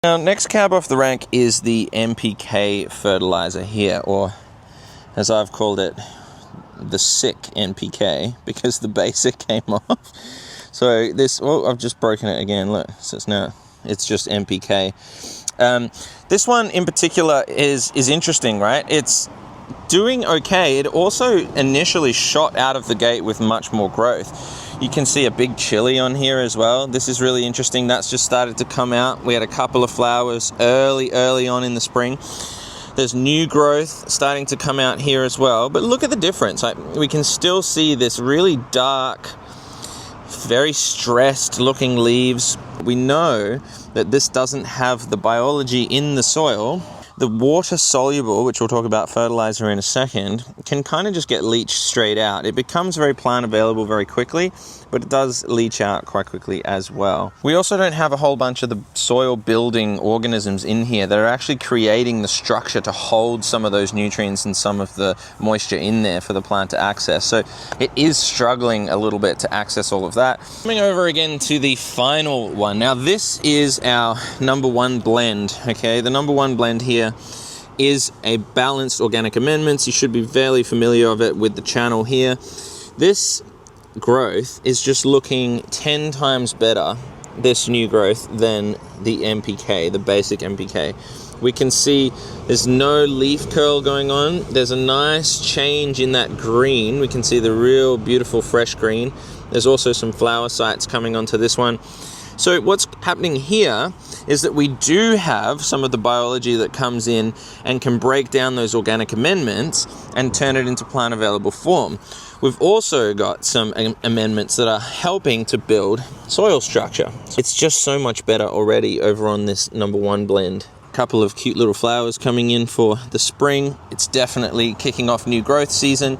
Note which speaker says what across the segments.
Speaker 1: Now, next cab off the rank is the NPK fertilizer here, or as I've called it, the sick NPK, because the basic came off. So this, oh, I've just broken it again, look, so it's just NPK. This one in particular is interesting, right? It's doing okay. It also initially shot out of the gate with much more growth. You can see a big chili on here as well. This is really interesting. That's just started to come out. We had a couple of flowers early on in the spring. There's new growth starting to come out here as well. But look at the difference. We can still see this really dark, very stressed looking leaves. We know that this doesn't have the biology in the soil. The water soluble, which we'll talk about fertilizer in a second, can kind of just get leached straight out. It becomes very plant available very quickly, but it does leach out quite quickly as well. We also don't have a whole bunch of the soil building organisms in here that are actually creating the structure to hold some of those nutrients and some of the moisture in there for the plant to access. So it is struggling a little bit to access all of that. Coming over again to the final one. Now this is our number one blend, okay? The number one blend here is a balanced organic amendments. You should be fairly familiar of it with the channel here. This growth is just looking 10 times better, this new growth, than the NPK, the basic NPK. We can see there's no leaf curl going on. There's a nice change in that green. We can see the real beautiful fresh green. There's also some flower sites coming onto this one. So what's happening here is that we do have some of the biology that comes in and can break down those organic amendments and turn it into plant available form. We've also got some amendments that are helping to build soil structure. It's just so much better already over on this number one blend. A couple of cute little flowers coming in for the spring. It's definitely kicking off new growth season.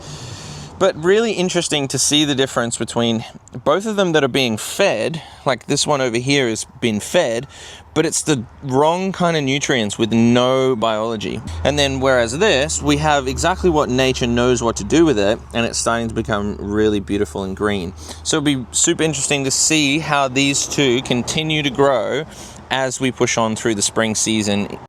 Speaker 1: But really interesting to see the difference between both of them that are being fed, like this one over here has been fed, but it's the wrong kind of nutrients with no biology. And then whereas this, we have exactly what nature knows what to do with it, and it's starting to become really beautiful and green. So it'll be super interesting to see how these two continue to grow as we push on through the spring season.